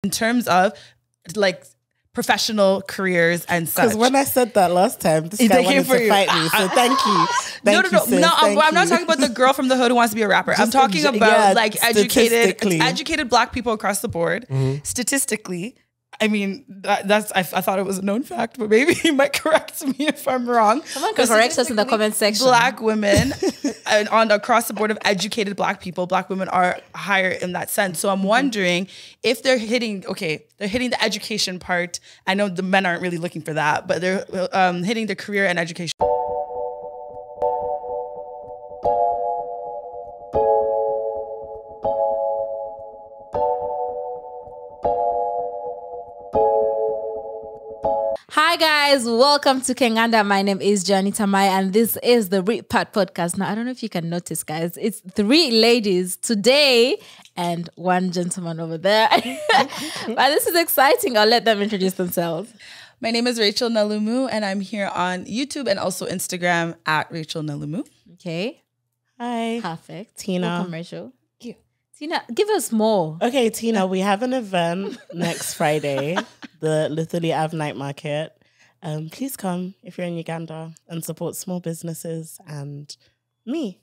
in terms of like professional careers and such. Because when I said that last time, this guy wanted to fight me. So thank you. I'm not talking about the girl from the hood who wants to be a rapper. I'm talking about like educated Black people across the board. Statistically, I mean, I thought it was a known fact, but maybe he might correct me if I'm wrong. Someone can correct us in the comment section. Black women and across the board of educated Black people, Black women are higher in that sense. So I'm wondering if they're hitting the education part. I know the men aren't really looking for that, but they're hitting the career and education. Hi guys, welcome to Kenganda. My name is Johnny Tamai and this is the Read Part Podcast. Now, I don't know if you can notice, guys, it's 3 ladies today and 1 gentleman over there. But this is exciting. I'll let them introduce themselves. My name is Rachel Nalumu and I'm here on YouTube and also Instagram at Rachel Nalumu. Okay. Hi. Perfect. Tina. Welcome, Rachel. Tina, give us more. Okay, Tina, we have an event next Friday, the Literally Ave Night Market. Please come if you're in Uganda and support small businesses and me.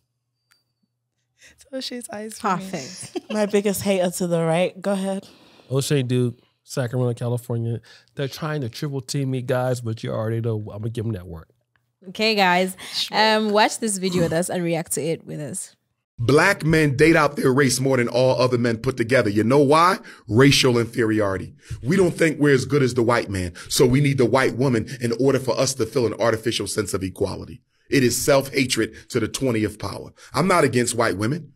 So she's eyes. Perfect. My biggest hater to the right. Go ahead. O'Shea Duke, Sacramento, California. They're trying to triple team me, guys, but you already know I'm gonna give them that work. Okay, guys. Watch this video with us and react to it with us. Black men date out their race more than all other men put together. You know why? Racial inferiority. We don't think we're as good as the white man, so we need the white woman in order for us to feel an artificial sense of equality. It is self-hatred to the 20th power. I'm not against white women,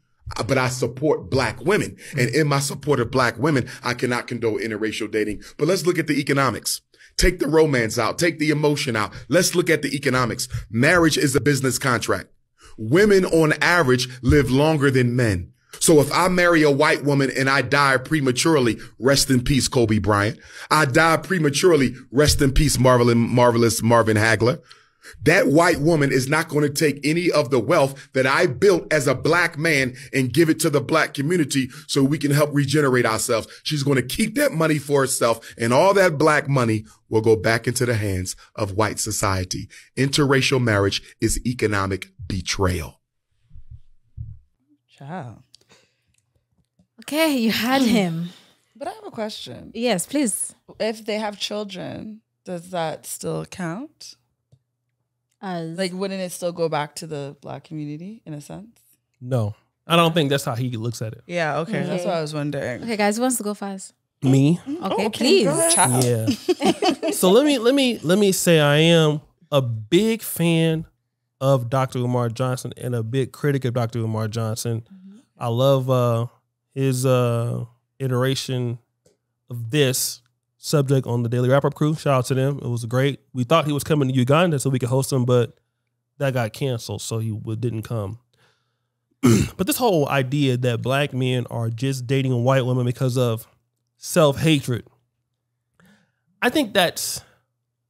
but I support Black women. And in my support of Black women, I cannot condone interracial dating. But let's look at the economics. Take the romance out. Take the emotion out. Let's look at the economics. Marriage is a business contract. Women on average live longer than men. So if I marry a white woman and I die prematurely, rest in peace, Kobe Bryant. I die prematurely, rest in peace, marvelous Marvin Hagler. That white woman is not going to take any of the wealth that I built as a Black man and give it to the Black community so we can help regenerate ourselves. She's going to keep that money for herself, and all that Black money will go back into the hands of white society. Interracial marriage is economic betrayal. Ciao. Okay, you had him. But I have a question. Yes, please. If they have children, does that still count? Like, wouldn't it still go back to the Black community in a sense? No, I don't think that's how he looks at it. Yeah, okay. That's what I was wondering. Okay, guys, who wants to go first? Me? Okay, please. Yeah. So let me say I am a big fan of Dr. Umar Johnson and a big critic of Dr. Umar Johnson. I love his iteration of this subject on the Daily Wrap-Up crew. Shout out to them. It was great. We thought he was coming to Uganda so we could host him, but that got canceled, so he didn't come. But this whole idea that Black men are just dating white women because of self-hatred, I think that's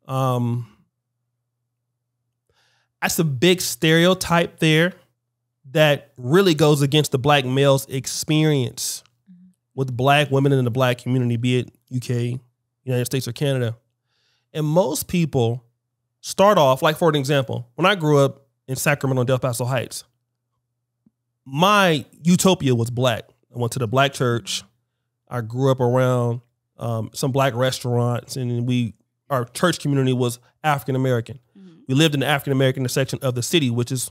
a big stereotype there that really goes against the Black male's experience with Black women in the Black community, be it UK, United States, or Canada. And most people start off, like for an example, when I grew up in Sacramento, Del Paso Heights, my utopia was Black. I went to the Black church. I grew up around some Black restaurants, and our church community was African American. We lived in the African American section of the city, which is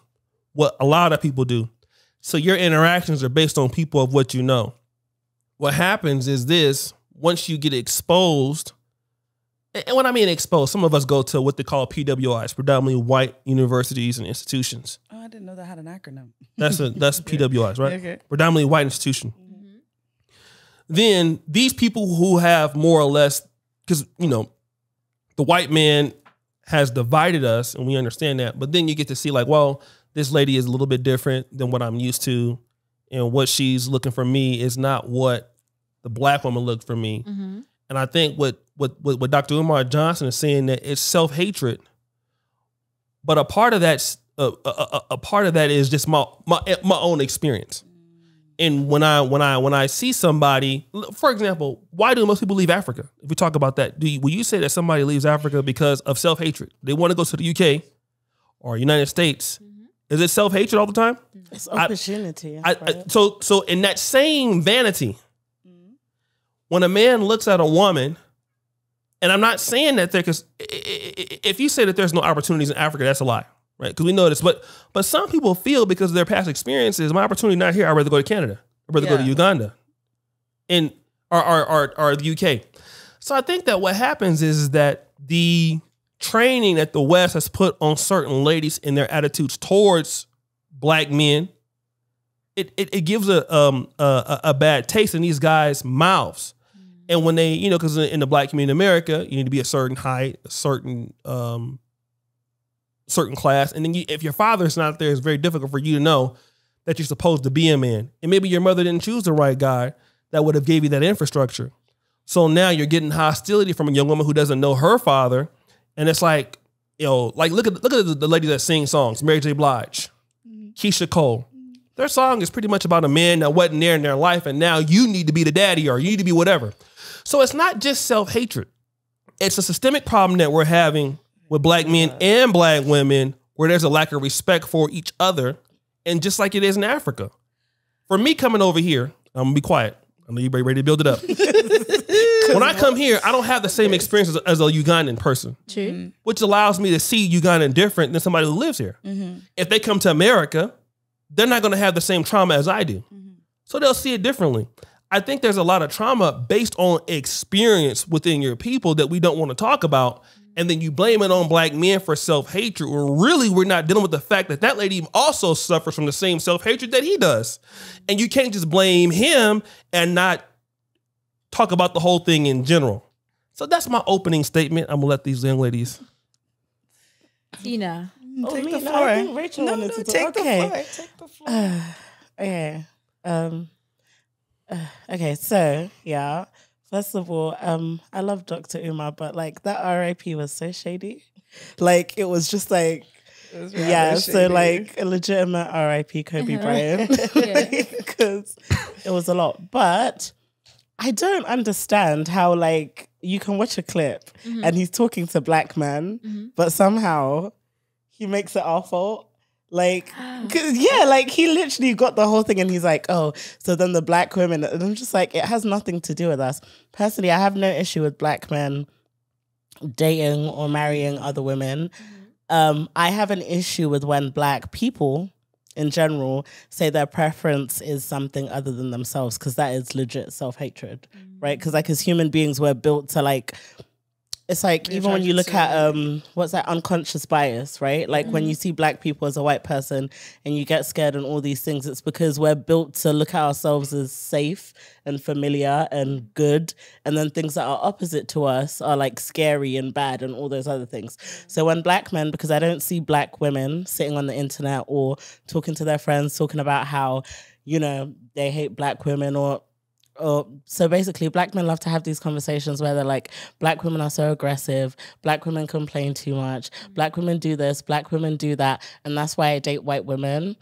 what a lot of people do. So your interactions are based on people of what you know. What happens is this: once you get exposed, and when I mean exposed, some of us go to what they call PWIs, predominantly white universities and institutions. Oh, I didn't know that had an acronym. That's PWIs, right? Okay. Predominantly white institution. Then these people who have more or less, because, the white man has divided us and we understand that, but then you get to see like, well, this lady is a little bit different than what I'm used to, and what she's looking for me is not what the Black woman looked for me. And I think what Dr. Umar Johnson is saying, that it's self-hatred, but a part of that is just my own experience. when I see somebody, for example, why do most people leave Africa? If we talk about that, will you say that somebody leaves Africa because of self-hatred? They want to go to the UK or United States. Is it self-hatred all the time? It's opportunity. So in that same vanity, when a man looks at a woman, and I'm not saying that because if you say that there's no opportunities in Africa, that's a lie. Right, because we know this, but some people feel because of their past experiences, my opportunity not here. I'd rather go to Canada. I'd rather go to Uganda, or the UK. So I think that what happens is that the training that the West has put on certain ladies in their attitudes towards black men, it gives a bad taste in these guys' mouths. And when they, because in the black community in America, you need to be a certain height, a certain class. And then if your father's not there, it's very difficult for you to know that you're supposed to be a man. And maybe your mother didn't choose the right guy that would have gave you that infrastructure. So now you're getting hostility from a young woman who doesn't know her father. And it's like, like look at the ladies that sing songs, Mary J. Blige, Keisha Cole. Their song is pretty much about a man that wasn't there in their life. And now you need to be the daddy or you need to be whatever. So it's not just self-hatred. It's a systemic problem that we're having with black men and black women, where there's a lack of respect for each other, and just like it is in Africa. For me coming over here, I'm gonna be quiet. I know you're ready to build it up. When I come here, I don't have the same experience as a Ugandan person. True. Which allows me to see Ugandan different than somebody who lives here. If they come to America, they're not gonna have the same trauma as I do. So they'll see it differently. I think there's a lot of trauma based on experience within your people that we don't want to talk about. And then you blame it on black men for self-hatred. When really, we're not dealing with the fact that that lady also suffers from the same self-hatred that he does. And you can't just blame him and not talk about the whole thing in general. So that's my opening statement. I'm going to let these young ladies. Tina. Take the floor. I think Rachel wanted to talk. Take the floor. Okay. Okay, so, yeah. First of all, I love Dr. Umar, but like that RIP was so shady. Like it was just like, so like a legitimate RIP Kobe Bryant, because it was a lot. But I don't understand how like you can watch a clip and he's talking to black men, but somehow he makes it our fault. Like, like he literally got the whole thing and he's like, oh, so then the black women, and I'm just like, it has nothing to do with us. Personally, I have no issue with black men dating or marrying other women. I have an issue with when black people in general say their preference is something other than themselves, because that is legit self-hatred, right? Because like as human beings, we're built to like, it's like, even when you look at, what's that, unconscious bias, right? Like when you see black people as a white person and you get scared and all these things, it's because we're built to look at ourselves as safe and familiar and good. And then things that are opposite to us are like scary and bad and all those other things. So when black men, because I don't see black women sitting on the internet or talking to their friends, talking about how, they hate black women so basically, black men love to have these conversations where they're like, black women are so aggressive, black women complain too much, black women do this, black women do that, and that's why I date white women.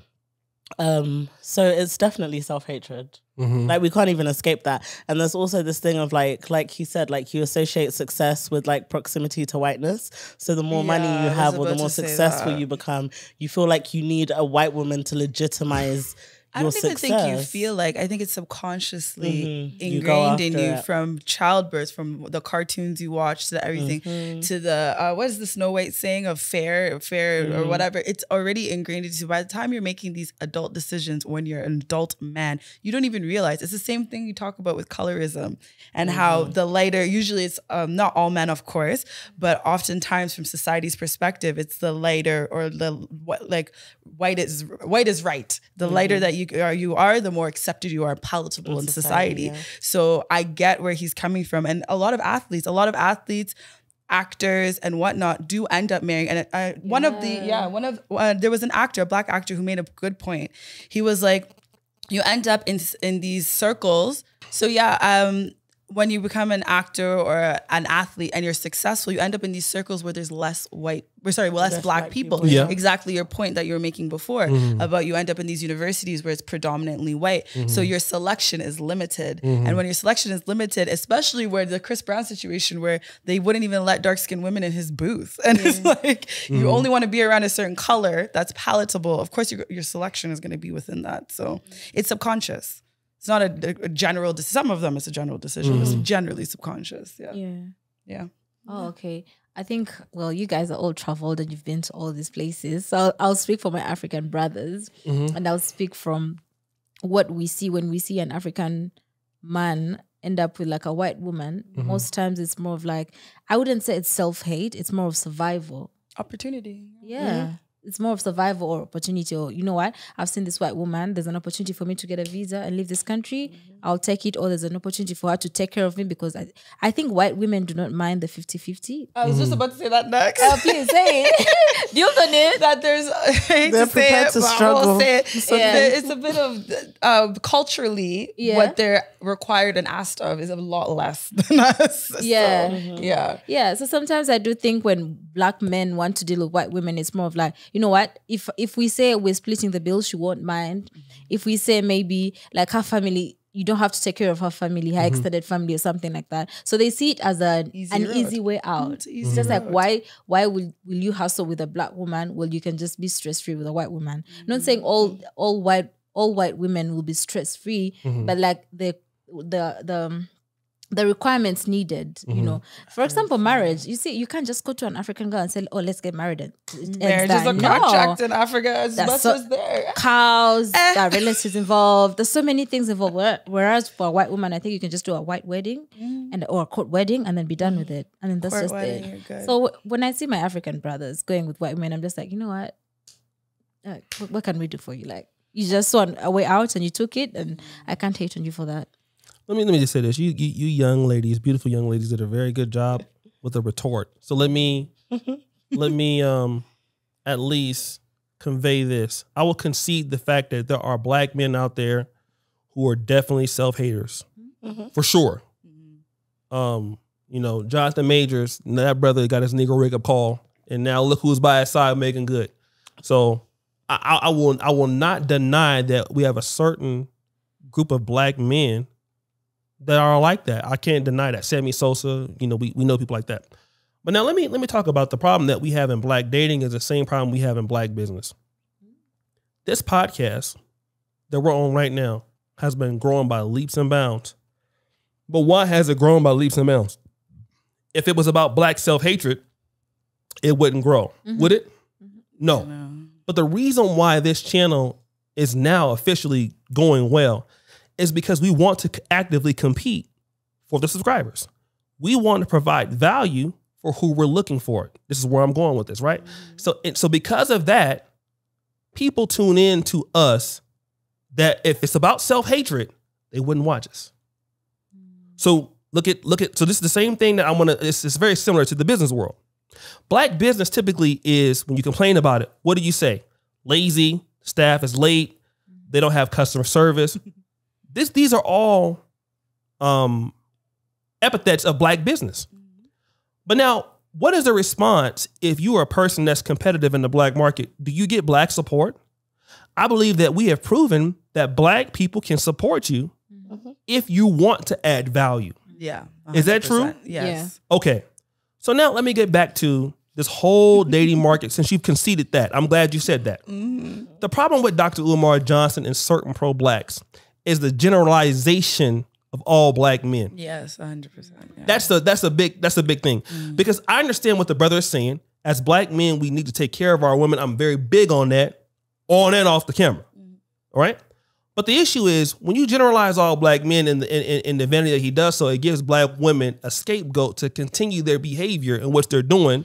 So it's definitely self-hatred. Like we can't even escape that. And there's also this thing of like he said, like you associate success with like proximity to whiteness. So the more money you have or the more successful you become, you feel like you need a white woman to legitimize I don't even think you feel like, I think it's subconsciously ingrained in you from childbirth, from the cartoons you watch to everything, to the, what is the Snow White saying of fair or whatever. It's already ingrained into you. By the time you're making these adult decisions, when you're an adult man, you don't even realize. It's the same thing you talk about with colorism and how the lighter, usually it's not all men, of course, but oftentimes from society's perspective, it's the lighter or the white is right. The lighter that you are, the more accepted you are, palatable in society. Yeah. So I get where he's coming from. And a lot of athletes, actors and whatnot do end up marrying. And there was an actor, a black actor, who made a good point. He was like, you end up in these circles. So when you become an actor or an athlete and you're successful, you end up in these circles where there's less black people. Yeah. Exactly your point that you were making before about you end up in these universities where it's predominantly white. So your selection is limited. And when your selection is limited, especially where the Chris Brown situation where they wouldn't even let dark-skinned women in his booth. And it's like, you only want to be around a certain color that's palatable. Of course, your selection is going to be within that. So it's subconscious. It's not a general decision. Some of them it's a general decision. It's generally subconscious. Yeah. Oh, okay. I think, well, you guys are all traveled and you've been to all these places. So I'll speak for my African brothers and I'll speak from what we see when we see an African man end up with like a white woman. Most times it's more of like, I wouldn't say it's self-hate. It's more of survival. Opportunity. Yeah. It's more of survival or opportunity, or you know what? I've seen this white woman. There's an opportunity for me to get a visa and leave this country. I'll take it. Or there's an opportunity for her to take care of me, because I think white women do not mind the 50-50. I was just about to say that next. Please say it. Do you know that there's, I hate they're to say prepared it, to but struggle. I will say it. It's a bit of culturally what they're required and asked of is a lot less than us. Yeah. So sometimes I do think when black men want to deal with white women, it's more of like, you know what? If we say we're splitting the bill, she won't mind. If we say maybe like her family, you don't have to take care of her family, her extended family or something like that. So they see it as an easy way out. It's just like, why will you hustle with a black woman? Well, you can just be stress-free with a white woman. Not saying all white women will be stress-free, but like the requirements needed, you know. For example, marriage. You see, you can't just go to an African girl and say, "Oh, let's get married." Marriage is a contract in Africa as much as there. Cows, there are relatives involved. There's so many things involved. Whereas for a white woman, I think you can just do a white wedding or a court wedding and then be done with it. And then that's court just it. So when I see my African brothers going with white men, I'm just like, you know what? What can we do for you? Like, you just saw a way out and you took it, and I can't hate on you for that. Let me just say this. You young ladies, beautiful young ladies, did a very good job with a retort. So let me at least convey this. I will concede the fact that there are black men out there who are definitely self-haters. For sure. You know, Jonathan Majors, that brother got his Negro rig up call, and now look who's by his side making good. So I will not deny that we have a certain group of black men that are like that. I can't deny that. Sammy Sosa, you know, we know people like that. But now let me talk about the problem that we have in black dating is the same problem we have in black business. This podcast that we're on right now has been growing by leaps and bounds. But why has it grown by leaps and bounds? If it was about black self-hatred, it wouldn't grow, would it? No. But the reason why this channel is now officially going well is because we want to actively compete for the subscribers. We want to provide value for who we're looking for. This is where I'm going with this, right? So because of that, people tune in to us that if it's about self-hatred, they wouldn't watch us. So look at, so this is the same thing that it's very similar to the business world. Black business typically is, when you complain about it, what do you say? Lazy, staff is late, they don't have customer service. These are all epithets of black business. But now, what is the response if you are a person that's competitive in the black market? Do you get black support? I believe that we have proven that black people can support you if you want to add value. Yeah. 100%. Is that true? Yes. Yeah. Okay. So now let me get back to this whole dating market, since you've conceded that. I'm glad you said that. The problem with Dr. Umar Johnson and certain pro-blacks is the generalization of all black men. Yes, 100%. Yeah. That's a big thing. Because I understand what the brother is saying. As black men, we need to take care of our women. I'm very big on that, on and off the camera. All right? But the issue is, when you generalize all black men in the vanity that he does so, it gives black women a scapegoat to continue their behavior in which they're doing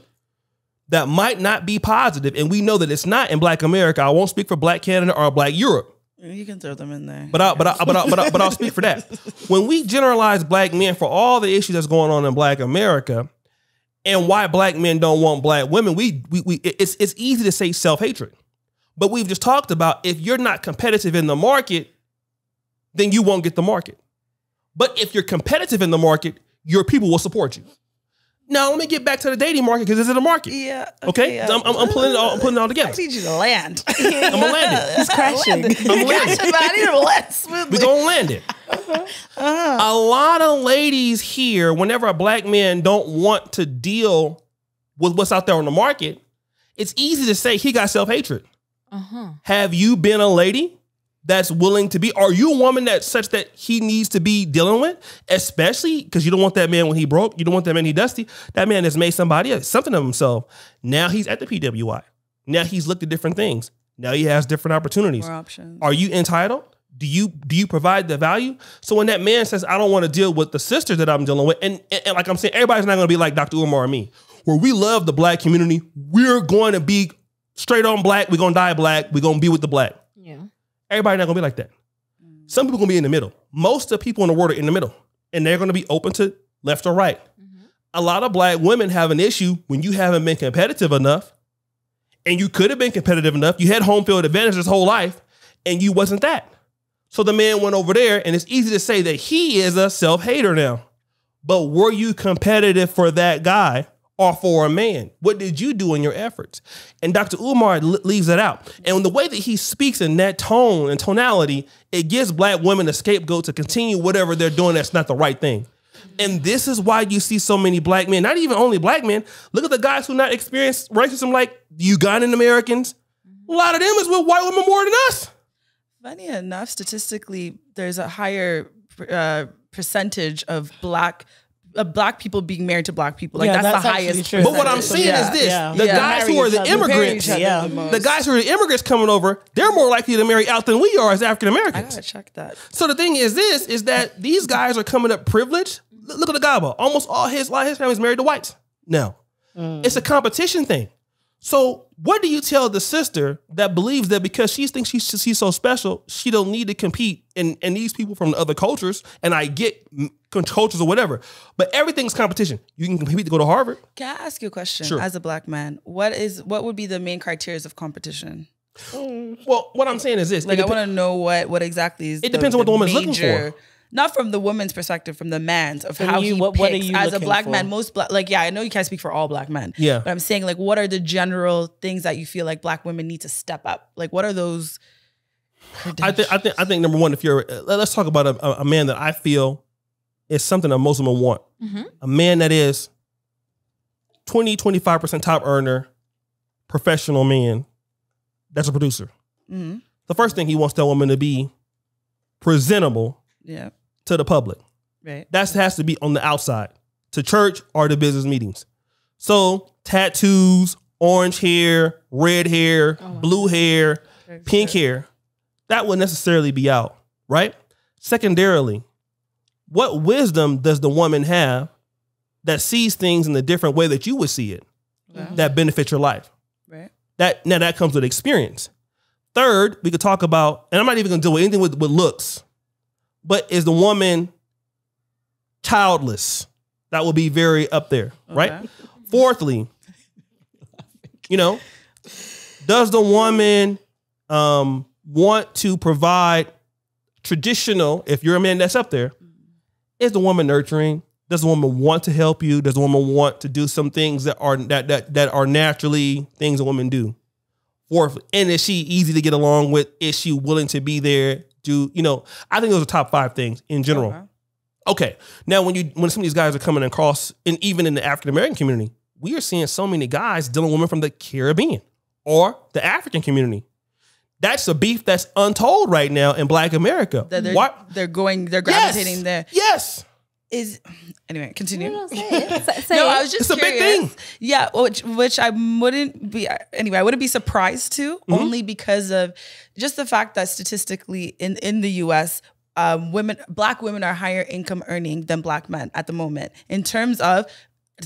that might not be positive. And we know that it's not in black America. I won't speak for black Canada or black Europe. You can throw them in there. But I'll speak for that. When we generalize black men for all the issues that's going on in black America and why black men don't want black women, it's easy to say self-hatred. But we've just talked about, if you're not competitive in the market, then you won't get the market. But if you're competitive in the market, your people will support you. Now, let me get back to the dating market because this is a market. Yeah. Okay. Yeah. I'm putting it all together. I need you to land. I'm gonna land it. He's crashing. I'm landing. I need to land smoothly. We're gonna land it. A lot of ladies here, whenever a black man don't want to deal with what's out there on the market, it's easy to say he got self-hatred. Have you been a lady that's willing to be? Are you a woman that's such that he needs to be dealing with? Especially because you don't want that man when he broke. You don't want that man he dusty. That man has made something of himself. Now he's at the PWI. Now he's looked at different things. Now he has different opportunities. More options. Are you entitled? Do you provide the value? So when that man says, I don't want to deal with the sister that I'm dealing with, and like I'm saying, everybody's not going to be like Dr. Umar or me, where we love the black community. We're going to be straight on black. We're going to die black. We're going to be with the black. Yeah. Everybody's not going to be like that. Some people are going to be in the middle. Most of the people in the world are in the middle, and they're going to be open to left or right. A lot of black women have an issue when you haven't been competitive enough, and you could have been competitive enough. You had home field advantage his whole life, and you wasn't that. So the man went over there, and it's easy to say that he is a self-hater now. But were you competitive for that guy or for a man? What did you do in your efforts? And Dr. Umar leaves it out. And the way that he speaks in that tone and tonality, it gives black women a scapegoat to continue whatever they're doing that's not the right thing. And this is why you see so many black men, not even only black men. Look at the guys who not experienced racism like Ugandan Americans. A lot of them is with white women more than us. Funny enough, statistically, there's a higher percentage of black people being married to black people. Like that's the highest. True. But what I'm saying is this: the guys who are the immigrants, the guys who are the immigrants coming over, they're more likely to marry out than we are as African Americans. I gotta check that. So the thing is this: is that these guys are coming up privileged. Look at the Gaba. Almost all his family's married to whites. Now, it's a competition thing. So what do you tell the sister that believes that because she thinks she's so special, she don't need to compete and these people from the other cultures, and I get cultures or whatever, but everything's competition. You can compete to go to Harvard. Can I ask you a question? Sure. As a black man, what would be the main criteria of competition? Well, what I'm saying is this. Like I want to know what exactly is. It depends on what the woman's looking for. Not from the woman's perspective, from the man's of how he picks. What are you as a black man, most black, like, yeah, I know you can't speak for all black men. Yeah. But I'm saying, like, what are the general things that you feel like black women need to step up? Like, what are those? I think number one, if you're, let's talk about a man that I feel is something that most women want. A man that is 20-25% top earner, professional man, that's a producer. The first thing he wants that woman to be presentable. Yeah. To the public. Right. That has to be on the outside, to church or to business meetings. So tattoos, orange hair, red hair, blue hair, pink hair, that would necessarily be out, right? Secondarily, what wisdom does the woman have that sees things in a different way that you would see it, that benefits your life? Right. That comes with experience. Third, we could talk about, and I'm not even going to deal with anything with looks, but is the woman childless? That will be very up there, right? Fourthly, does the woman want to provide traditional, if you're a man that's up there, is the woman nurturing? Does the woman want to help you? Does the woman want to do some things that are naturally things a woman do? Fourthly, and is she easy to get along with? Is she willing to be there? I think those are top 5 things in general. Okay. Now, when some of these guys are coming across, and even in the African American community, we are seeing so many guys dealing with women from the Caribbean or the African community. That's a beef that's untold right now in Black America. They're gravitating there. Yes. Anyway, continue. No, I was just it's a curious. big thing. Yeah, which I wouldn't be. Anyway, I wouldn't be surprised to, only because of just the fact that statistically in the U.S., black women are higher income earning than black men at the moment in terms of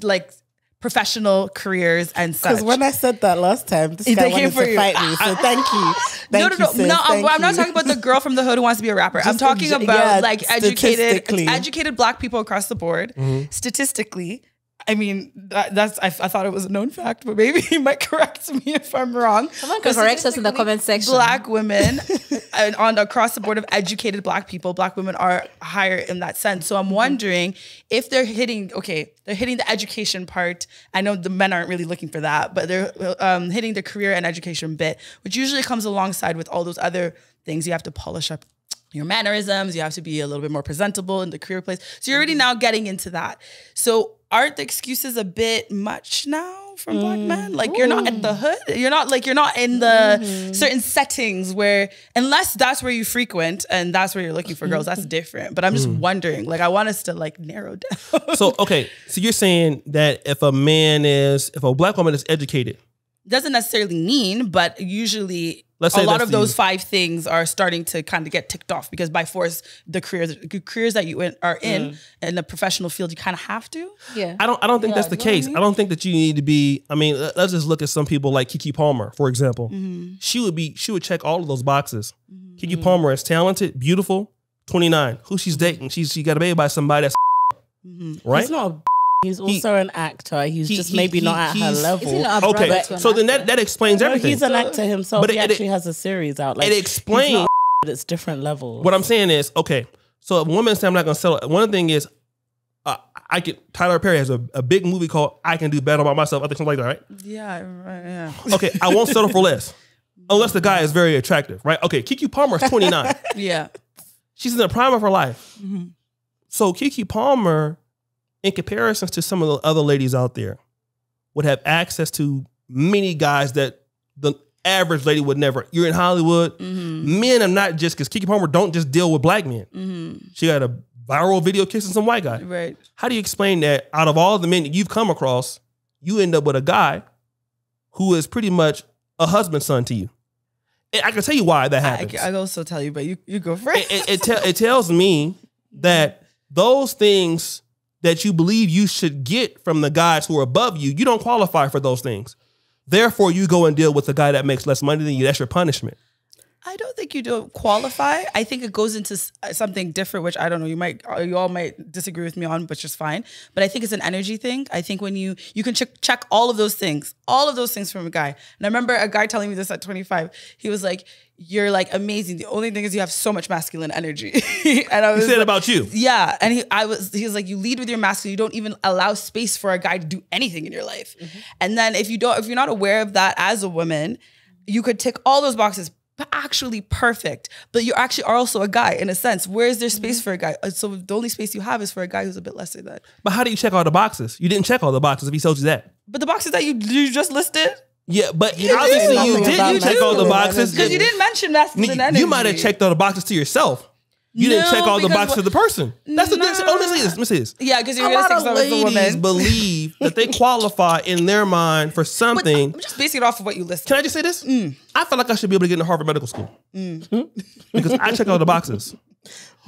like professional careers and such. Because when I said that last time, this guy wanted to fight me. So thank you. I'm not talking about the girl from the hood who wants to be a rapper. I'm talking about like educated black people across the board. Statistically, I mean, I thought it was a known fact, but maybe you might correct me if I'm wrong. Someone can correct us in the comment section. Black women, and across the board of educated Black people, Black women are higher in that sense. So I'm wondering if they're hitting the education part. I know the men aren't really looking for that, but they're hitting the career and education bit, which usually comes alongside with all those other things. You have to polish up your mannerisms. You have to be a little bit more presentable in the career place. So you're already now getting into that. So aren't the excuses a bit much now from Black men? Like you're not at the hood. You're not in the certain settings where, unless that's where you frequent and that's where you're looking for girls, that's different. But I'm just wondering, like, I want us to like narrow down. So, okay. So you're saying that if a Black woman is educated, doesn't necessarily mean, but usually a lot of those 5 things are starting to kind of get ticked off because by force, the careers that you are in the professional field, you kind of have to. Yeah, I don't think that's the case. I don't think that you need to be. I mean, let's just look at some people like Keke Palmer, for example. She would check all of those boxes. Keke Palmer is talented, beautiful, 29. Who she's dating? She got a baby by somebody that's right. He's not. He's also an actor. He's just maybe not at her level. Okay, so then that explains everything. He's an actor himself. But he actually has a series out. Like, it explains. But it's different levels. What I'm saying is, okay, so if a woman says I'm not going to sell it, one thing is, Tyler Perry has a big movie called I Can Do Better by Myself. I think something like that, right? Yeah, right, yeah. Okay, I won't settle for less. Unless the guy is very attractive, right? Okay, Keke Palmer is 29. Yeah. She's in the prime of her life. So Keke Palmer, in comparison to some of the other ladies out there, would have access to many guys that the average lady would never. You're in Hollywood. Men are not just, because Keke Palmer don't just deal with Black men. She got a viral video kissing some white guy. Right. How do you explain that out of all the men that you've come across, you end up with a guy who is pretty much a husband's son to you? And I can tell you why that happens. I can also tell you, but you go first. It tells me that those things that you believe you should get from the guys who are above you, you don't qualify for those things. Therefore, you go and deal with the guy that makes less money than you. That's your punishment. I don't think you don't qualify. I think it goes into something different, which I don't know. You all might disagree with me on, which is fine. But I think it's an energy thing. I think when you can check all of those things from a guy. And I remember a guy telling me this at 25. He was like, "You're like amazing. The only thing is you have so much masculine energy." And I was he said about you. Yeah. And he was like, you lead with your masculine. You don't even allow space for a guy to do anything in your life. And then if you're not aware of that as a woman, you could tick all those boxes, but actually perfect. But you actually are also a guy in a sense. Where is there space for a guy? So the only space you have is for a guy who's a bit lesser than. But how do you check all the boxes? You didn't check all the boxes if he told you that. But the boxes that you just listed? Yeah, but obviously you didn't check all the boxes. Because you didn't mention masculine energy. You might have checked all the boxes to yourself. You didn't check all the boxes to the person. That's the difference. Oh, let me say this. Yeah, because you're going to stick with the woman. Believe that they qualify in their mind for something. I'm just basing it off of what you listed. Can I just say this? I feel like I should be able to get into Harvard Medical School. Because I check all the boxes.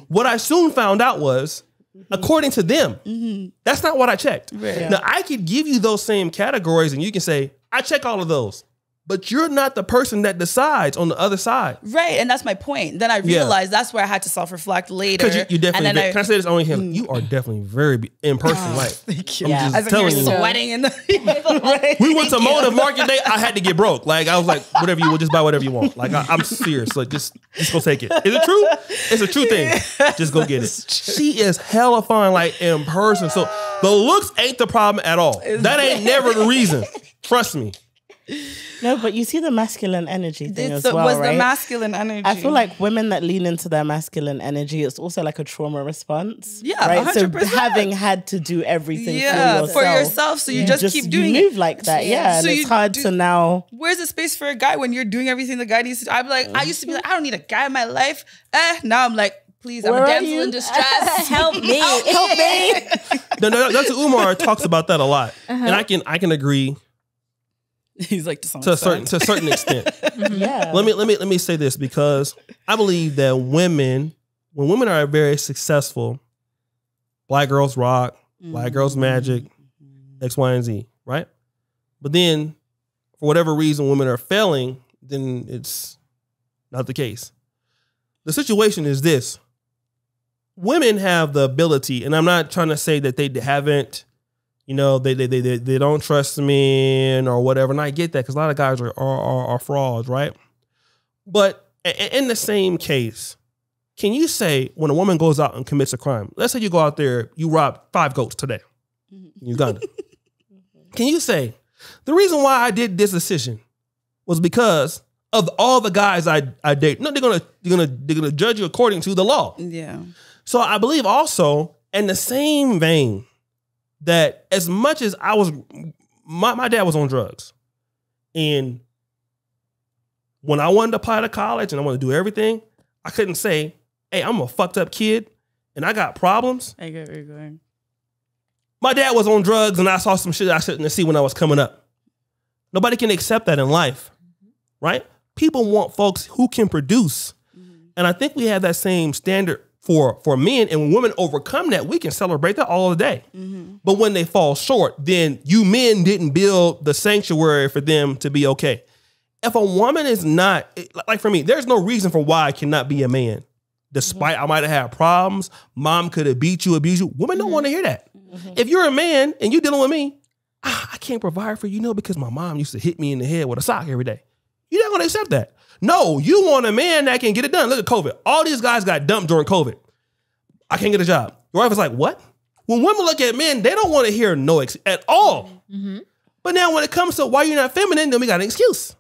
What I soon found out was, according to them, that's not what I checked. Right. Yeah. Now, I could give you those same categories and you can say, I check all of those. But you're not the person that decides on the other side. Right, and that's my point. Then I realized that's where I had to self-reflect later. Because you definitely, can I say this only him? You are definitely very in-person light. Thank you. I'm just telling you. Sweating in the... We went to Motive Market Day. I had to get broke. Like, I was like, whatever you will, just buy whatever you want. Like, I'm serious. Like, just go take it. Is it true? It's a true thing. Just go get it. She is hella fine, like, in person. So the looks ain't the problem at all. That ain't never the reason. Trust me. No, but you see the masculine energy thing as well, right? The masculine energy. I feel like women that lean into their masculine energy, it's also like a trauma response. Yeah, right? 100%. So having had to do everything for yourself, so you just keep doing it. You move like that, yeah. So and it's hard to now... Where's the space for a guy when you're doing everything the guy needs to do? I'm like, I used to be like, I don't need a guy in my life. Now I'm like, please, I'm a damsel in distress. Help me. Help me. No, Dr. Umar talks about that a lot. And I can agree. He's like to a certain extent. Yeah. Let me say this, because I believe that when women are very successful, Black girls rock, Black girls magic, X, Y, and Z, right? But then for whatever reason women are failing, then it's not the case. The situation is this. Women have the ability, and I'm not trying to say that they haven't, you know, they don't trust men or whatever. And I get that because a lot of guys are frauds, right? But in the same case, can you say when a woman goes out and commits a crime, let's say you go out there, you rob 5 goats today in Uganda. Can you say, the reason why I did this decision was because of all the guys I date? No, they're gonna judge you according to the law. Yeah. So I believe also in the same vein that as much as I was, my dad was on drugs, and when I wanted to apply to college and I wanted to do everything, I couldn't say, hey, I'm a fucked up kid and I got problems. I get where you're going. My dad was on drugs and I saw some shit I shouldn't see when I was coming up. Nobody can accept that in life, right? People want folks who can produce. And I think we have that same standard for men, and when women overcome that, we can celebrate that all the day. But when they fall short, then you men didn't build the sanctuary for them to be okay. If a woman is not, like for me, there's no reason for why I cannot be a man. Despite I might have had problems, mom could have beat you, abused you. Women don't want to hear that. If you're a man and you're dealing with me, I can't provide for you, because my mom used to hit me in the head with a sock every day. You're not going to accept that. No, you want a man that can get it done. Look at COVID. All these guys got dumped during COVID. I can't get a job. Your wife is like, what? When women look at men, they don't want to hear no at all. But now when it comes to why you're not feminine, then we got an excuse.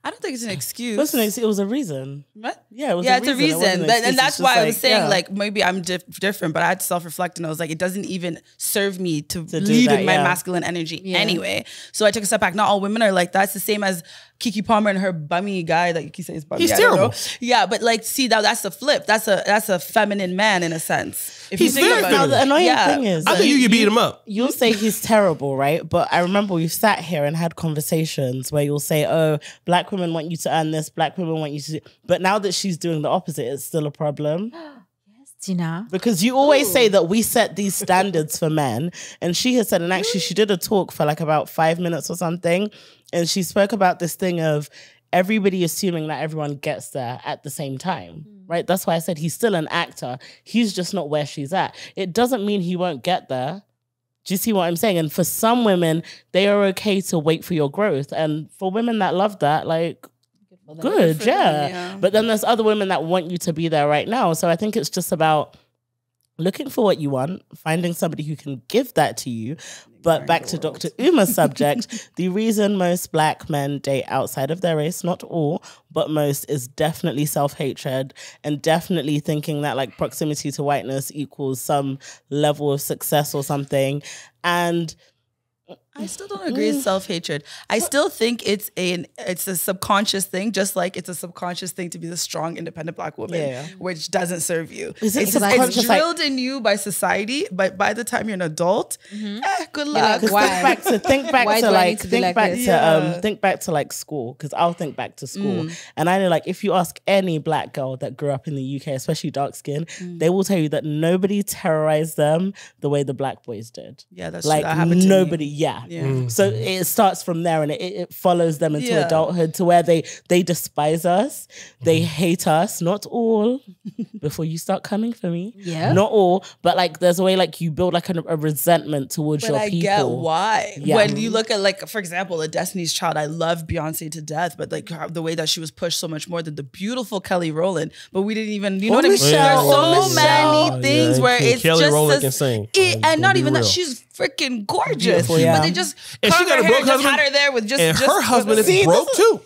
I don't think it's an excuse. What's an excuse? It was a reason. What? Yeah, it's a reason. And that's why I was saying, like, maybe I'm different, but I had to self-reflect and I was like, it doesn't even serve me to lead in my masculine energy anyway. So I took a step back. Not all women are like that. It's the same as Keke Palmer and her bummy guy that you say is bummy. He's terrible. Yeah, but like, see, that's the flip. That's a feminine man in a sense. If he's very feminine. Now, the annoying thing is, I think you can beat him up. You'll say he's terrible, right? But I remember we've sat here and had conversations where you'll say, oh, black women want you to earn this, black women want you to do. But now that she's doing the opposite, it's still a problem. Yes, Tina. Because you always say that we set these standards for men. And she has said, and actually she did a talk for like about 5 minutes or something. And she spoke about this thing of everybody assuming that everyone gets there at the same time, right? That's why I said he's still an actor. He's just not where she's at. It doesn't mean he won't get there. Do you see what I'm saying? And for some women, they are okay to wait for your growth. And for women that love that, like, good, yeah. But then there's other women that want you to be there right now. So I think it's just about looking for what you want, finding somebody who can give that to you. But back to Dr. Uma's subject, the reason most black men date outside of their race, not all, but most, is definitely self-hatred and definitely thinking that like proximity to whiteness equals some level of success or something. And I still don't agree with self-hatred. I still think it's a subconscious thing, just like it's a subconscious thing to be the strong, independent black woman, which doesn't serve you. It's drilled in you by society, but by the time you're an adult, good luck. Think back to like school, because I'll think back to school. And I know, like, if you ask any black girl that grew up in the UK, especially dark skin, they will tell you that nobody terrorized them the way the black boys did. Yeah, that's like true. That happened to nobody. me. Yeah. So it starts from there, and it follows them into adulthood, to where they despise us, they hate us. Not all, before you start coming for me. Yeah, not all, but like there's a way like you build like a resentment towards your people. But I get why. Yeah. When you look at, like, for example, a Destiny's Child, I love Beyonce to death, but like the way that she was pushed so much more than the beautiful Kelly Rowland, but we didn't even, you know what I mean? There's so many things where it's Kelly just Rowland can sing. And not even that, she's freaking gorgeous. But they just and she got a broke husband. Had her there with just her husband is broke too.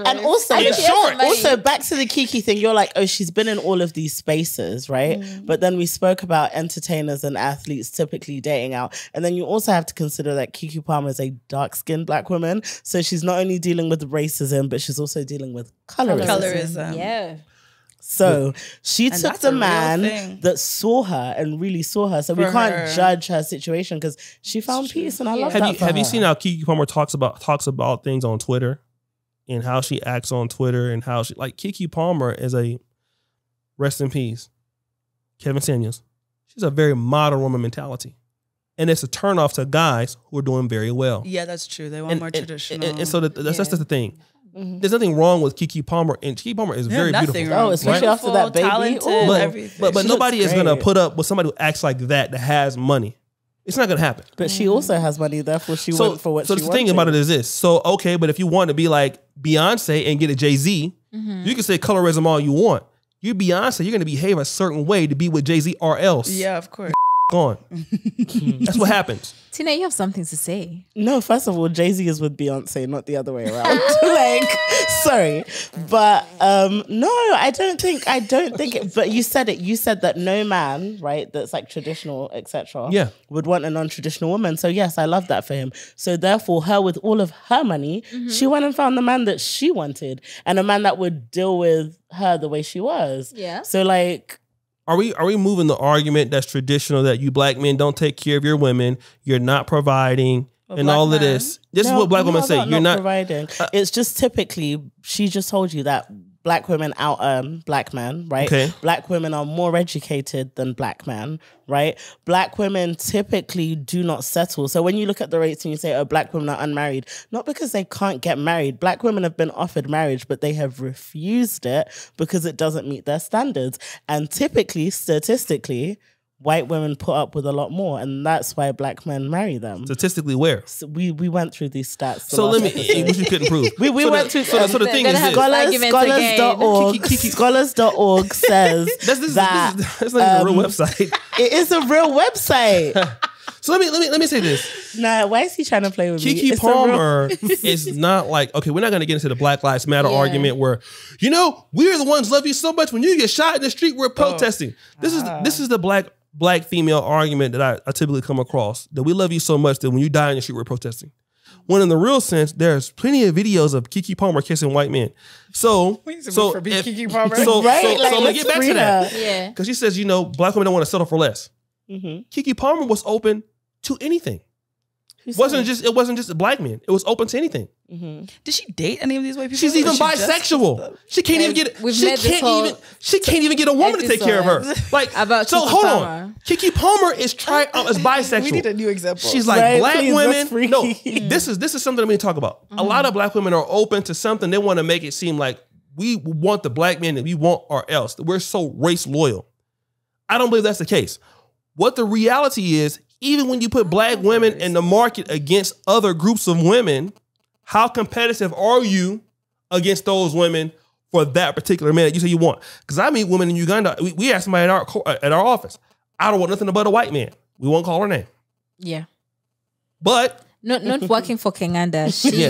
And also back to the Keke thing. You're like, oh, she's been in all of these spaces, right? But then we spoke about entertainers and athletes typically dating out, and then you also have to consider that Keke Palmer is a dark-skinned black woman, so she's not only dealing with racism, but she's also dealing with colorism. Yeah. So she took the man that saw her and really saw her. So we can't judge her situation because she found peace, and I love that. Have you seen how Keke Palmer talks about things on Twitter and how she acts on Twitter and how she, like, Keke Palmer is a, rest in peace, Kevin Samuels. She's a very modern woman mentality. And it's a turnoff to guys who are doing very well. Yeah, that's true. They want more traditional. And so that's the thing. There's nothing wrong with Keke Palmer, and Keke Palmer is very beautiful. Oh, especially after that baby. Talented, everything. But nobody is gonna put up with somebody who acts like that has money. It's not going to happen. But she also has money, therefore she went for what she wanted. So the thing about it is this. So, okay, but if you want to be like Beyonce and get a Jay-Z, you can say colorism all you want. You're Beyonce, you're going to behave a certain way to be with Jay-Z or else. Yeah, of course. On. That's what happens. Tina, you have something to say. No, first of all, Jay-Z is with Beyonce, not the other way around. Like, sorry. But no, I don't think it, but you said it. You said that no man, right, that's like traditional, etc., would want a non-traditional woman. So yes, I love that for him. So therefore, her with all of her money, she went and found the man that she wanted and a man that would deal with her the way she was. Yeah. So like, Are we moving the argument that's traditional that you black men don't take care of your women, you're not providing, and all of this? This is what black women say. You're not providing. It's just typically, she just told you that black women out-earn black men, right? Okay. Black women are more educated than black men, right? Black women typically do not settle. So when you look at the rates and you say, oh, black women are unmarried, not because they can't get married. Black women have been offered marriage, but they have refused it because it doesn't meet their standards. And typically, statistically, white women put up with a lot more, and that's why black men marry them. Statistically, where? So we went through these stats. So let me, which you couldn't prove. We went through. So the thing is this. Scholars.org says that's not even a real website. It is a real website. So let me say this. Nah, why is he trying to play with me? Keke Palmer is not like, okay, we're not going to get into the Black Lives Matter argument where, you know, we're the ones love you so much. When you get shot in the street, we're protesting. This is the black female argument that I typically come across, that we love you so much that when you die in the street, we're protesting. When in the real sense, there's plenty of videos of Keke Palmer kissing white men. So I'm gonna get back to that. Yeah. Because she says, you know, black women don't want to settle for less. Keke Palmer was open to anything. It wasn't just black men. It was open to anything. Did she date any of these white people? She's even bisexual. She can't even get. She can't even get a woman to take care of her. Like about so. Keke Hold Palmer. on. Keke Palmer is trying as bisexual. We need a new example. She's like black women. No, this is something that we talk about. A lot of black women are open to something. They want to make it seem like we want the black men that we want or else. We're so race loyal. I don't believe that's the case. What the reality is, even when you put black women in the market against other groups of women, how competitive are you against those women for that particular man that you say you want? Because I meet women in Uganda. We ask somebody at our office, I don't want nothing but a white man. We won't call her name. Yeah. But not working for Kenganda. She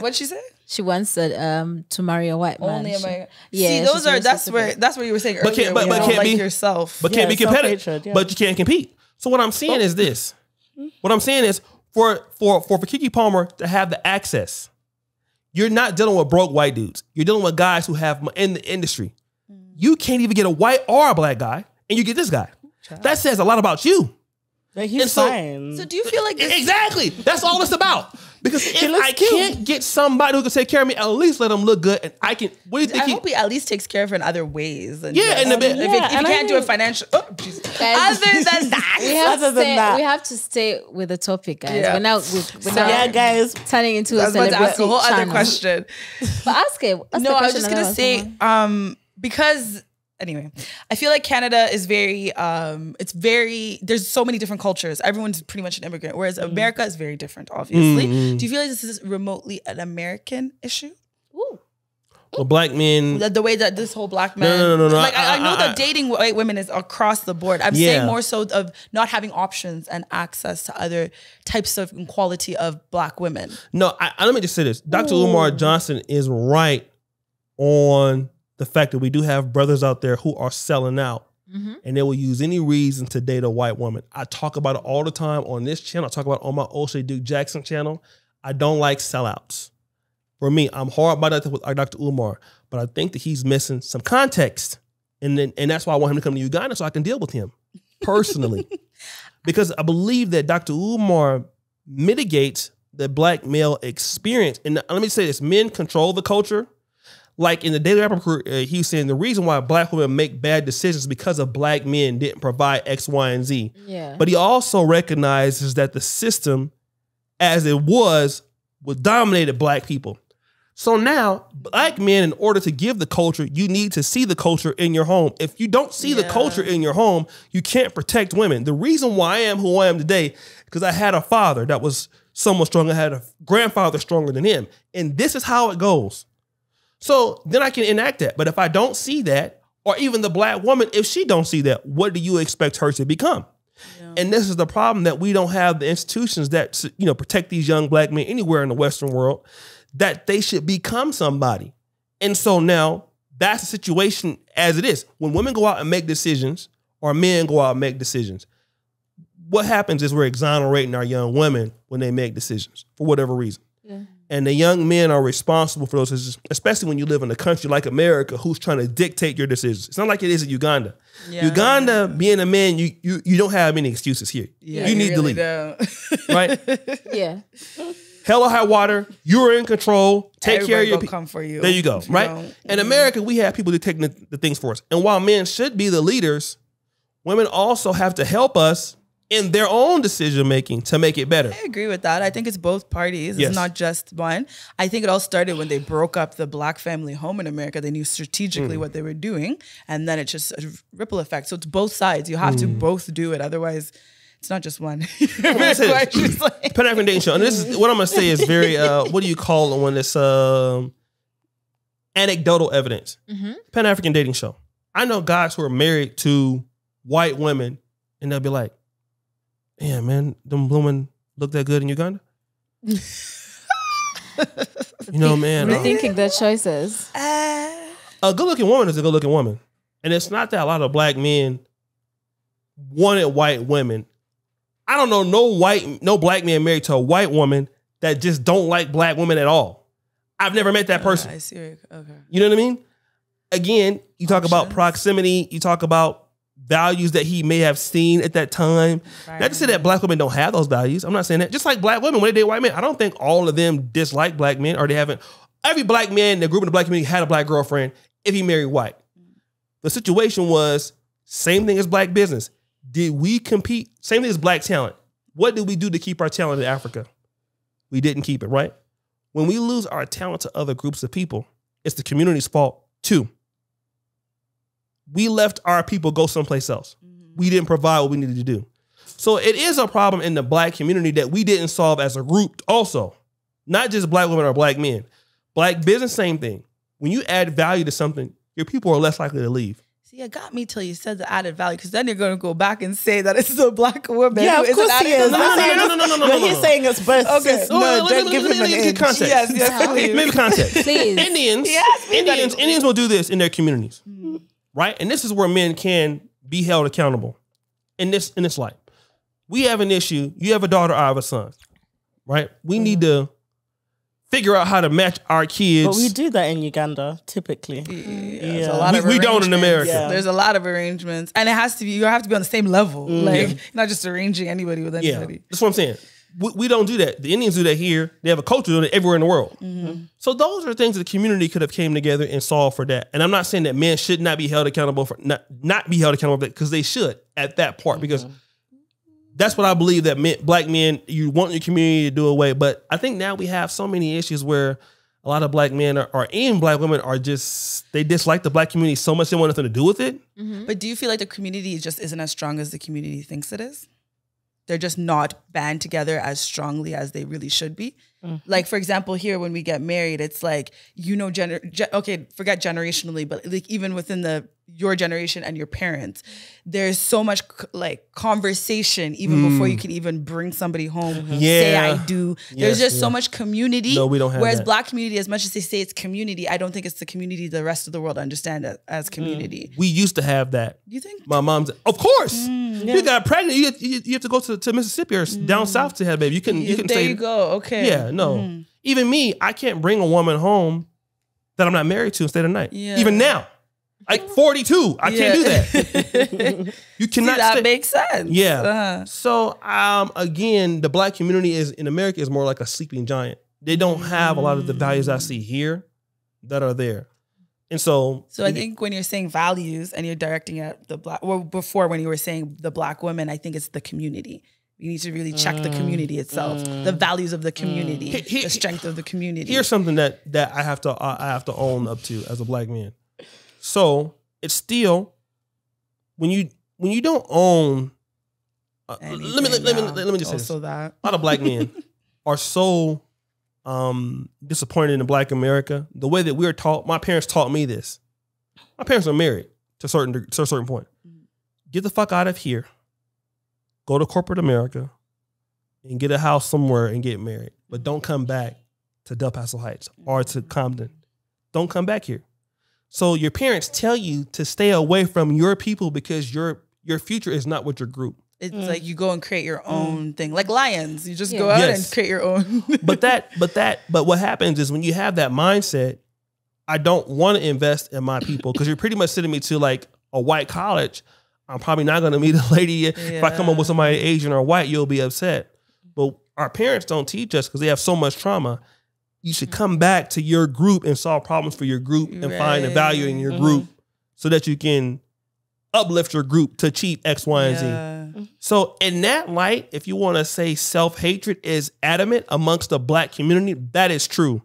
What'd she say? She wants to marry a white man. Only a white. Yeah. See, that's where you were saying earlier. But can't like be yourself. But can't be competitive. Yeah. But you can't compete. So what I'm saying is this. What I'm saying is for Keke Palmer to have the access, you're not dealing with broke white dudes. You're dealing with guys who have in the industry. You can't even get a white or a black guy, and you get this guy. That says a lot about you. Like he's fine. So do you feel like exactly? That's all it's about. Because if I can't get somebody who can take care of me, at least let them look good, and I can. What do you think? I hope he at least takes care of her in other ways. And if you can't do it financial, other than that, we have to stay with the topic, guys. Yeah. We're now guys, turning into a celebrity ask a whole other question. But ask it. I was just gonna say, because. Anyway, I feel like Canada is there's so many different cultures. Everyone's pretty much an immigrant, whereas America is very different, obviously. Do you feel like this is remotely an American issue? Ooh. Well, black men... The way that this whole black man... No. Like, I know that dating white women is across the board. I'm saying more so of not having options and access to other types of quality of black women. No, let me just say this. Dr. Umar Johnson is right on... the fact that we do have brothers out there who are selling out and they will use any reason to date a white woman. I talk about it all the time on this channel. I talk about it on my O'Shea Duke Jackson channel. I don't like sellouts. For me, I'm hard by that with Dr. Umar, but I think that he's missing some context. And that's why I want him to come to Uganda so I can deal with him personally. Because I believe that Dr. Umar mitigates the black male experience. And let me say this, men control the culture. Like in the Daily Rapper, he's saying the reason why black women make bad decisions is because of black men didn't provide X, Y, and Z. Yeah. But he also recognizes that the system, as it was dominated black people. So now, black men, in order to give the culture, you need to see the culture in your home. If you don't see the culture in your home, you can't protect women. The reason why I am who I am today, because I had a father that was somewhat stronger. I had a grandfather stronger than him. And this is how it goes. So then I can enact that. But if I don't see that, or even the black woman, if she don't see that, what do you expect her to become? Yeah. And this is the problem, that we don't have the institutions that, you know, protect these young black men anywhere in the Western world, that they should become somebody. And so now that's the situation as it is. When women go out and make decisions, or men go out and make decisions, what happens is we're exonerating our young women when they make decisions for whatever reason. Yeah. And the young men are responsible for those decisions, especially when you live in a country like America who's trying to dictate your decisions. It's not like it is in Uganda. Yeah. Uganda, being a man, you don't have any excuses here. Yeah, you need really to leave. Right? Yeah. Hell or high water, you're in control. Take care of your people. Come for you. There you go. Right? In America, we have people dictating the things for us. And while men should be the leaders, women also have to help us in their own decision making to make it better. I agree with that. I think it's both parties. It's not just one. I think it all started when they broke up the black family home in America. They knew strategically what they were doing, and then it's just a ripple effect. So it's both sides. You have to both do it. Otherwise, it's not just one. Pan-African dating show. And this is what I'm going to say is very, what do you call it when it's anecdotal evidence? Pan-African dating show. I know guys who are married to white women, and they'll be like, yeah, man, them women look that good in Uganda? You know, man. Rethinking their choices. A good-looking woman is a good-looking woman. And it's not that a lot of black men wanted white women. I don't know no black man married to a white woman that just don't like black women at all. I've never met that person. I see. Okay. You know what I mean? Again, you talk about proximity. You talk about values that he may have seen at that time. Not to say that black women don't have those values. I'm not saying that. Just like black women, when they date white men, I don't think all of them dislike black men, or they haven't. Every black man in the group in the black community had a black girlfriend if he married white. The situation was same thing as black business. Did we compete? Same thing as black talent. What did we do to keep our talent in Africa? We didn't keep it, right? When we lose our talent to other groups of people, it's the community's fault too. We left our people go someplace else. We didn't provide what we needed to do. So it is a problem in the black community that we didn't solve as a group also. Not just black women or black men. Black business, same thing. When you add value to something, your people are less likely to leave. See, it got me till you said the added value, because then you're going to go back and say that it's the black woman. Yeah, of course he is. No. He's saying it's both. Okay. Don't give him an context. Yes, maybe context. Please. Indians will do this in their communities, right? And this is where men can be held accountable in this life. We have an issue. You have a daughter, I have a son, right? We need to figure out how to match our kids. But we do that in Uganda, typically. We don't in America. Yeah. There's a lot of arrangements. And it has to be, you have to be on the same level. Like, not just arranging anybody with anybody. Yeah. That's what I'm saying. We don't do that. The Indians do that here. They have a culture doing it everywhere in the world. So those are things that the community could have came together and solved for that. And I'm not saying that men should not be held accountable for, not be held accountable for that, because they should at that part, because that's what I believe, that black men, you want your community to do away. But I think now we have so many issues where a lot of black men or even black women are just, they dislike the black community so much they want nothing to do with it. But do you feel like the community just isn't as strong as the community thinks it is? They're just not band together as strongly as they really should be. Like, for example, here when we get married, it's like, okay, forget generationally, but like even within your generation and your parents, there's so much like conversation even before you can even bring somebody home, say I do. There's just so much community. No, we don't have Whereas that. black community, as much as they say it's community, I don't think it's the community the rest of the world understand it as community. We used to have that. You think? My mom's, of course. You got pregnant, you have to go to Mississippi or down south to have a baby. You couldn't there say, you go. Okay. Yeah, no. Even me, I can't bring a woman home that I'm not married to and stay the night. Yeah. Even now. Like 42, I can't do that. You cannot. See, that makes sense. Yeah. So again, the black community in America is more like a sleeping giant. They don't have a lot of the values I see here that are there. And so I think when you're saying values and you're directing at the black, well, before when you were saying the black women, I think it's the community. We need to really check the community itself, the values of the community, the strength of the community. Here's something that I have to own up to as a black man. So it's still when you don't own. Let me just say this. That. A lot of black men are so disappointed in Black America. The way that we're taught, my parents taught me this. My parents are married to a certain point. Get the fuck out of here. Go to corporate America and get a house somewhere and get married. But don't come back to Del Paso Heights or to Compton. Don't come back here. So your parents tell you to stay away from your people because your future is not with your group. It's like you go and create your own thing, like lions. You just go out and create your own. but what happens is when you have that mindset, I don't want to invest in my people because you're pretty much sending me to like a white college. I'm probably not going to meet a lady. If I come up with somebody Asian or white, you'll be upset. But our parents don't teach us because they have so much trauma. You should come back to your group and solve problems for your group and find the value in your group so that you can uplift your group to achieve X, Y, and Z. So in that light, if you want to say self-hatred is adamant amongst the Black community, that is true.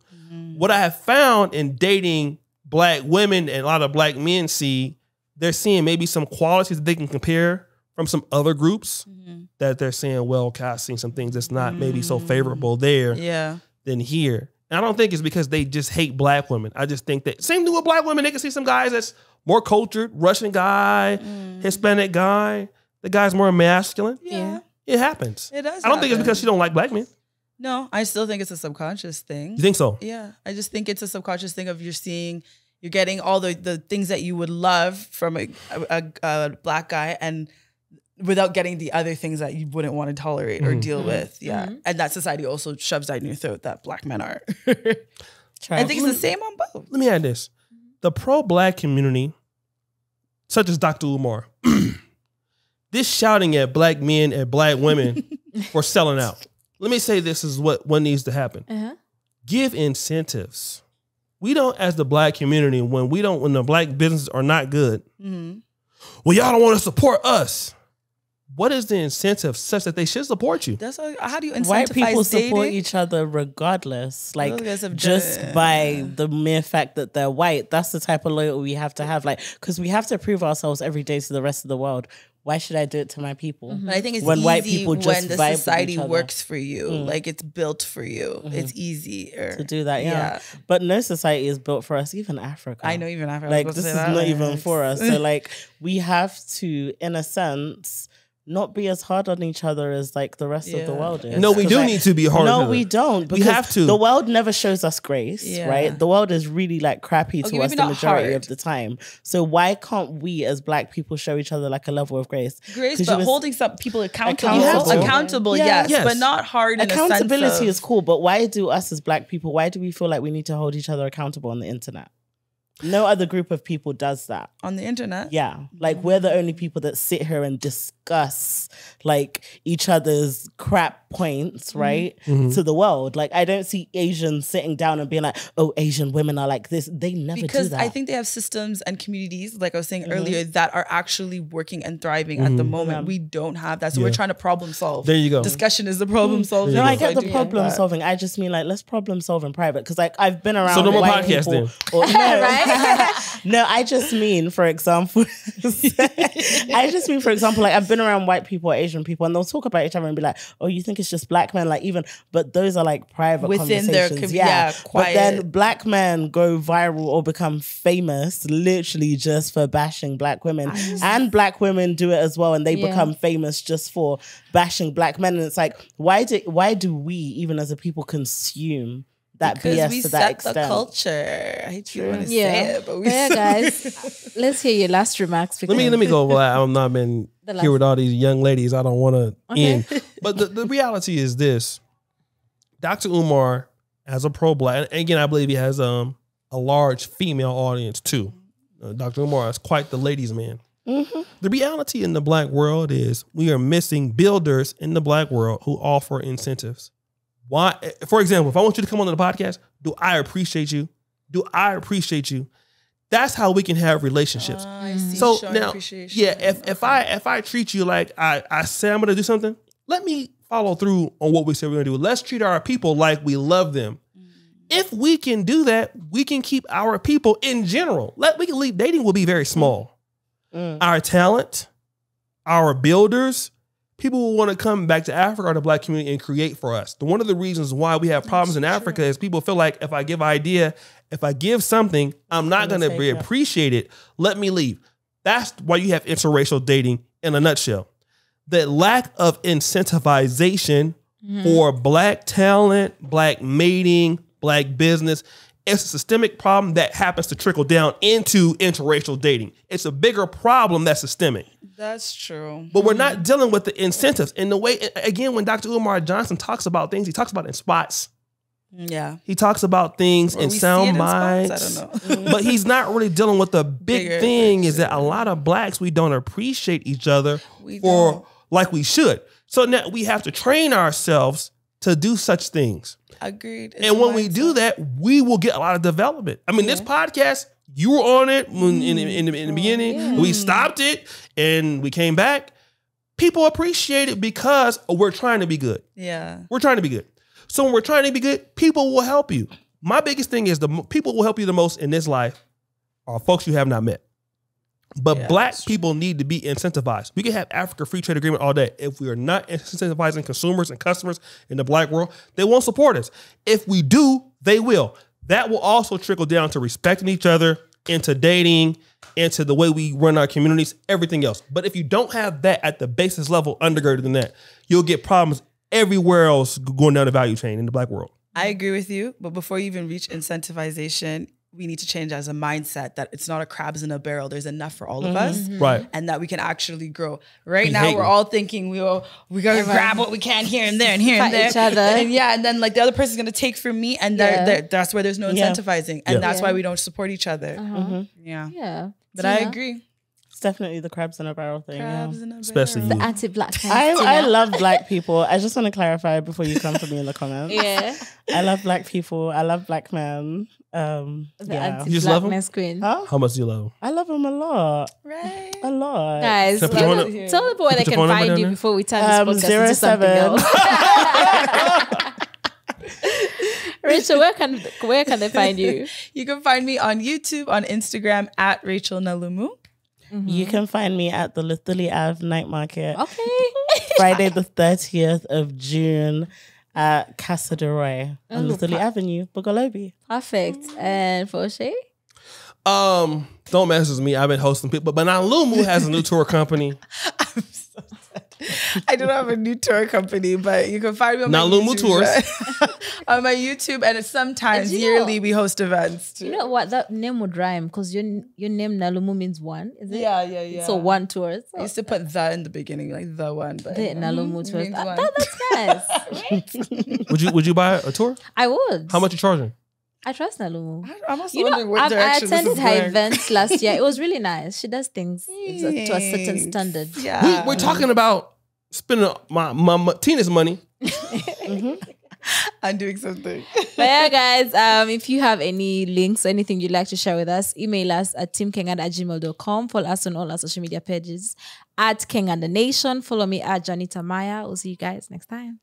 What I have found in dating Black women and a lot of Black men see, they're seeing maybe some qualities that they can compare from some other groups that they're saying, well, okay, I've seen some things that's not maybe so favorable there than here. And I don't think it's because they just hate Black women. I just think that same thing with Black women. They can see some guys that's more cultured, Russian guy, Hispanic guy. The guy's more masculine. Yeah. It happens. It does I don't think it's because she don't like Black men. No, I still think it's a subconscious thing. You think so? Yeah. I just think it's a subconscious thing of you're getting all the things that you would love from a Black guy and without getting the other things that you wouldn't want to tolerate or deal with. Yeah. And that society also shoves down your throat that Black men are. I think it's the same on both. Let me add this. The pro-Black community, such as Dr. Umar, this shouting at Black men and Black women for selling out. Let me say this is what needs to happen. Give incentives. We don't, as the Black community, when the Black businesses are not good, well, y'all don't want to support us. What is the incentive such that they should support you? That's how do you incentivize White people dating? support each other regardless. Like just by the mere fact that they're white. That's the type of loyalty we have to have. Like, because we have to prove ourselves every day to the rest of the world. Why should I do it to my people? I think it's when easy white people just when the society works for you. Like it's built for you. It's easier to do that. Yeah. But no society is built for us, even Africa. I know, even Africa. Like this is not even for us. So like we have to, in a sense, not be as hard on each other as like the rest of the world is. No, we do need to be hard on each other. No, we don't. Because we have to. The world never shows us grace, right? The world is really like crappy to us the majority of the time. So why can't we as Black people show each other like a level of grace? But holding some people accountable, yes, but not hard. Accountability is cool, but why do us as Black people, why do we feel like we need to hold each other accountable on the internet? No other group of people does that. On the internet? Yeah. Like we're the only people that sit here and discuss like each other's crap points, right? To the world. Like I don't see Asians sitting down and being like, oh, Asian women are like this. They never do that. Because I think they have systems and communities, like I was saying earlier, that are actually working and thriving at the moment. We don't have that. So we're trying to problem solve. There you go. Discussion is the problem solving. No, I get the problem solving. I just mean like, let's problem solve in private. Because like I've been around no more white podcast people. then. Or, no, right? No, I just mean, for example, like I've been around white people or Asian people and they'll talk about each other and be like, oh, you think it's just Black men? Like even, but those are like private within conversations. their quiet. But then Black men go viral or become famous literally just for bashing Black women. And Black women do it as well and they become famous just for bashing Black men. And it's like, why do we, even as a people, consume that because BS we to that set extent? The culture. I hate you want to say it, but we guys, let's hear your last remarks. Let me go. Well, I've not been here with all these young ladies. I don't want to end. But the reality is this. Dr. Umar, as a pro-Black, and again, I believe he has a large female audience too. Dr. Umar is quite the ladies' man. The reality in the Black world is we are missing builders in the Black world who offer incentives. Why? For example, if I want you to come on the podcast, do I appreciate you? That's how we can have relationships. I see. So Showing now, appreciation. if I treat you like I say I'm going to do something, let me follow through on what we said we're going to do. Let's treat our people like we love them. If we can do that, we can keep our people in general. We can leave. Dating will be very small. Our talent, our builders, people will want to come back to Africa or the Black community and create for us. One of the reasons why we have problems in Africa is people feel like if I give an idea, if I give something, I'm not going to be appreciated. Let me leave. That's why you have interracial dating in a nutshell. The lack of incentivization for Black talent, Black mating, Black business, it's a systemic problem that happens to trickle down into interracial dating. It's a bigger problem that's systemic. That's true. But we're not dealing with the incentives. And the way, again, when Dr. Umar Johnson talks about things, he talks about it in spots. Yeah. He talks about things in sound bites. I don't know. But he's not really dealing with the big thing is that a lot of Blacks, we don't appreciate each other like we should. So now we have to train ourselves to do such things. Agreed. And when we do that, we will get a lot of development. I mean, this podcast, you were on it in the beginning. Yeah. We stopped it and we came back. People appreciate it because we're trying to be good. Yeah. We're trying to be good. So when we're trying to be good, people will help you. My biggest thing is the people who will help you the most in this life are folks you have not met. But Black people need to be incentivized. We can have Africa Free Trade Agreement all day. If we are not incentivizing consumers and customers in the Black world, they won't support us. If we do, they will. That will also trickle down to respecting each other, into dating, into the way we run our communities, everything else. But if you don't have that at the basis level undergirded in that, you'll get problems everywhere else going down the value chain in the Black world. I agree with you. But before you even reach incentivization, we need to change as a mindset that it's not a crabs in a barrel. There's enough for all of us. Right. And that we can actually grow. Right now, we're all thinking we got to grab what we can here and there and here and there. Each other. And then like the other person's going to take from me. And that's where there's no incentivizing. And that's why we don't support each other. Yeah. But I agree. It's definitely the crabs in a barrel thing. Especially the anti-Black. I love Black people. I just want to clarify before you come for me in the comments. I love Black people. I love Black men. You just love them? Queen. Huh? How much do you love them? I love them a lot. Right. A lot. Guys, tell the boy they can find you before we turn this podcast into something else. Rachel, where can they find you? You can find me on YouTube, on Instagram at Rachel Nalumu. You can find me at the Lithili Ave Night Market. Okay. Friday the 30th of June at Casa de Roy on Lithili Avenue, Bugalobi. Perfect. And for O'Shea? Don't mess with me. I've been hosting people, but Nalumu has a new tour company. I'm so sad. I don't have a new tour company, but you can find me on Nalumu my YouTube, Tours. on my YouTube, and sometimes yearly we host events too. You know what? That name would rhyme because your name Nalumu means one, is it? Yeah. So one tour. So. I used to put the in the beginning, like the one, but the Nalumu Tours. That's nice. Would you buy a tour? I would. How much you charging? I trust Nalumu. I'm also wondering what I direction attended this is her going. events last year. It was really nice. She does things to a certain standard. Yeah. We're talking about spending my Tina's money. I'm doing something. But yeah, guys, if you have any links or anything you'd like to share with us, email us at teamkenganda@gmail.com. Follow us on all our social media pages at Kenganda Nation. Follow me at Janita Maya. We'll see you guys next time.